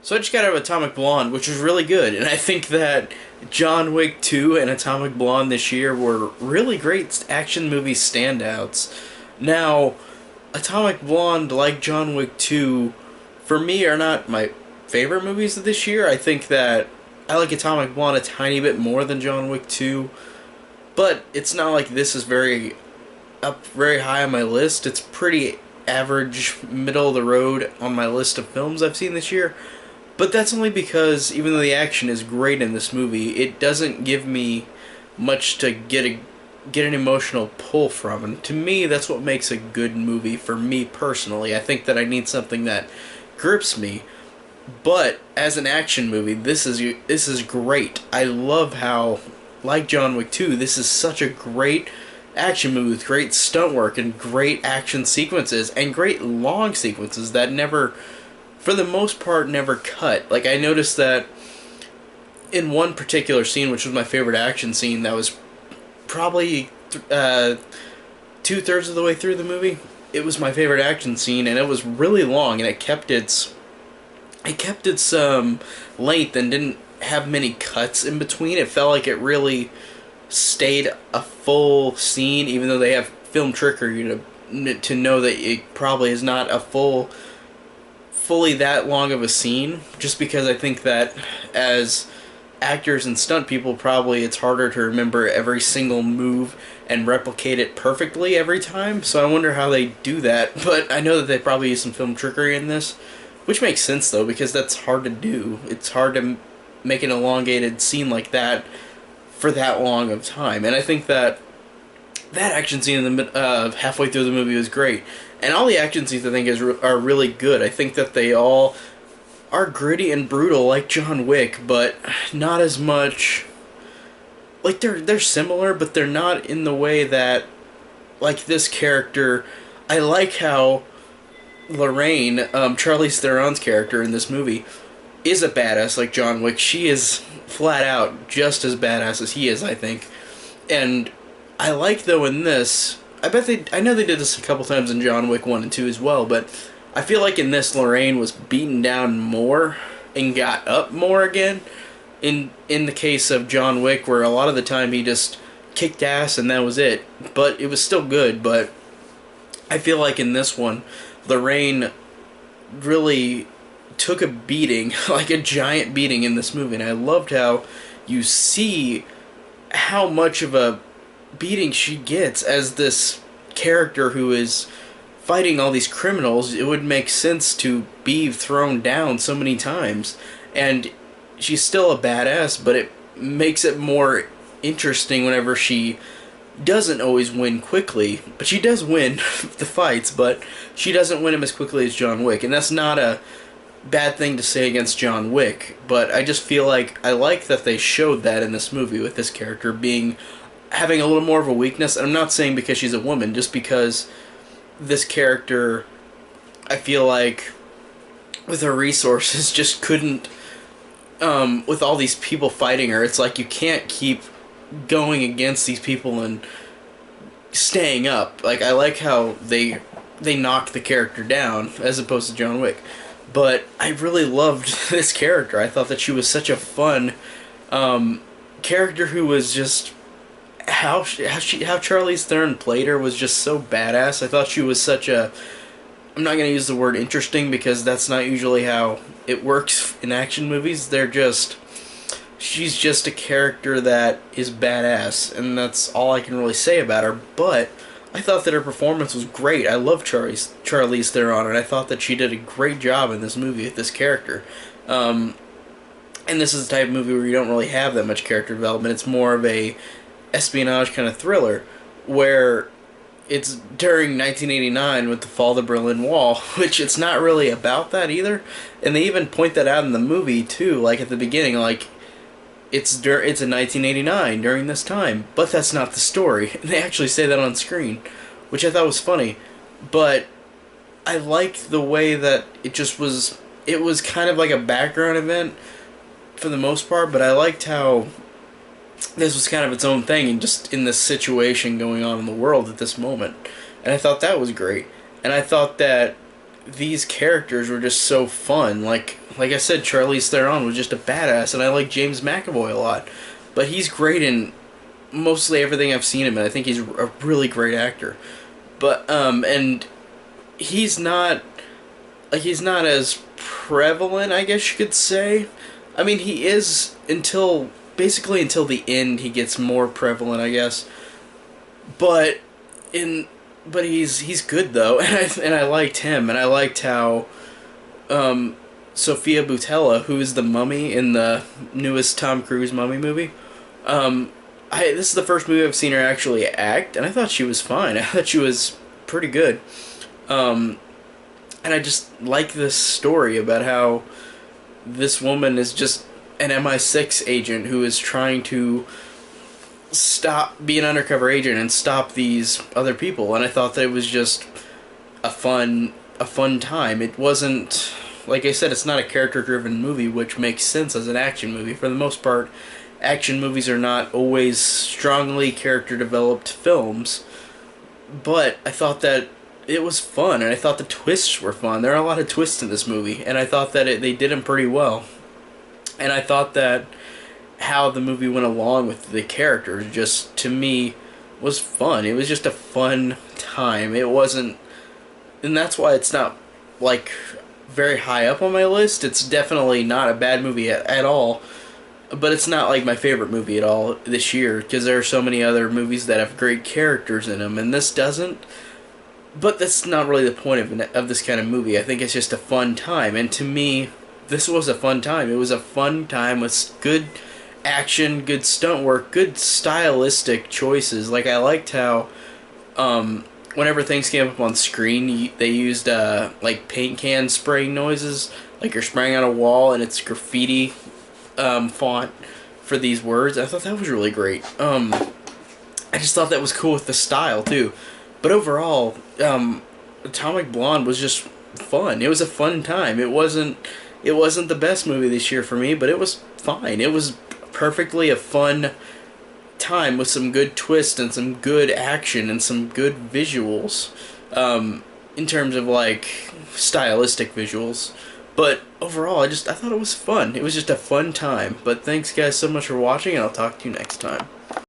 So I just got out of Atomic Blonde, which was really good, and I think that John Wick 2 and Atomic Blonde this year were really great action movie standouts. Now, Atomic Blonde, like John Wick 2, for me are not my favorite movies of this year. I think that I like Atomic Blonde a tiny bit more than John Wick 2, but it's not like this is very high on my list. It's pretty average, middle of the road on my list of films I've seen this year. But that's only because even though the action is great in this movie, it doesn't give me much to get an emotional pull from. And to me, that's what makes a good movie for me personally. I think that I need something that grips me. But as an action movie, this is great. I love how, like John Wick 2, this is such a great action movie with great stunt work and great action sequences and great long sequences that never, for the most part, never cut. Like, I noticed that in one particular scene, which was my favorite action scene, that was probably 2/3 of the way through the movie. It was my favorite action scene, and it was really long, and it kept its length and didn't have many cuts in between. It felt like it really stayed a full scene, even though they have film trickery to know that it probably is not a fully that long of a scene, just because I think that as actors and stunt people, probably it's harder to remember every single move and replicate it perfectly every time. So I wonder how they do that, but I know that they probably use some film trickery in this, which makes sense though, because that's hard to do. It's hard to make an elongated scene like that for that long of time, and I think that action scene in the halfway through the movie was great. And all the action scenes I think are really good. I think that they all are gritty and brutal like John Wick, but not as much. Like, they're similar, but they're not in the way that, like, this character. I like how Lorraine, Charlize Theron's character in this movie, is a badass like John Wick. She is flat out just as badass as he is, I think. And I like, though, in this, I know they did this a couple times in John Wick 1 and 2 as well, but I feel like in this, Lorraine was beaten down more and got up more again. In the case of John Wick, where a lot of the time he just kicked ass and that was it. But it was still good, but I feel like in this one, Lorraine really took a beating, like a giant beating in this movie, and I loved how you see how much of a beating she gets as this character who is fighting all these criminals. It would make sense to be thrown down so many times, and she's still a badass, but it makes it more interesting whenever she doesn't always win quickly. But she does win the fights, but she doesn't win them as quickly as John Wick, and that's not a bad thing to say against John Wick, but I just feel like I like that they showed that in this movie with this character having a little more of a weakness. And I'm not saying because she's a woman, just because this character, I feel like, with her resources, just couldn't, with all these people fighting her, it's like you can't keep going against these people and staying up. Like, I like how they knocked the character down, as opposed to John Wick. But I really loved this character. I thought that she was such a fun character who was just, how Charlize Theron played her was just so badass. I thought she was such a, I'm not going to use the word interesting because that's not usually how it works in action movies. She's just a character that is badass, and that's all I can really say about her. But I thought that her performance was great. I love Charlize Theron, and I thought that she did a great job in this movie with this character. And this is the type of movie where you don't really have that much character development. It's more of a espionage kind of thriller, where it's during 1989 with the fall of the Berlin Wall, which it's not really about that either. And they even point that out in the movie too, like at the beginning, like it's in 1989 during this time, but that's not the story. And they actually say that on screen, which I thought was funny. But I liked the way that it was kind of like a background event for the most part, but I liked how this was kind of its own thing and just in this situation going on in the world at this moment. And I thought that was great. And I thought that these characters were just so fun. Like I said, Charlize Theron was just a badass, and I like James McAvoy a lot. But he's great in mostly everything I've seen him in. I think he's a really great actor. But and he's not as prevalent, I guess you could say. I mean, he is until basically until the end he gets more prevalent, I guess. But in but he's good though, and I liked him, and I liked how Sophia Boutella, who is the mummy in the newest Tom Cruise Mummy movie, this is the first movie I've seen her actually act, and I thought she was fine. I thought she was pretty good. And I just like this story about how this woman is just an MI6 agent who is trying to be an undercover agent and stop these other people. And I thought that it was just a fun time. It wasn't, like I said, it's not a character-driven movie, which makes sense as an action movie. For the most part, action movies are not always strongly character-developed films. But I thought that it was fun, and I thought the twists were fun. There are a lot of twists in this movie, and I thought that they did them pretty well. And I thought that how the movie went along with the characters just, to me, was fun. It was just a fun time. It wasn't... And that's why it's not, like, very high up on my list. It's definitely not a bad movie at all. But it's not, like, my favorite movie at all this year, because there are so many other movies that have great characters in them, and this doesn't. But that's not really the point of this kind of movie. I think it's just a fun time. And to me, this was a fun time. It was a fun time with good action, good stunt work, good stylistic choices. Like, I liked how whenever things came up on screen, they used like paint can spraying noises. Like you're spraying on a wall and it's graffiti font for these words. I thought that was really great. I just thought that was cool with the style, too. But overall, Atomic Blonde was just fun. It was a fun time. It wasn't the best movie this year for me, but it was fine. It was perfectly a fun time with some good twists and some good action and some good visuals, in terms of like stylistic visuals. But overall, I thought it was fun. It was just a fun time. But thanks guys so much for watching, and I'll talk to you next time.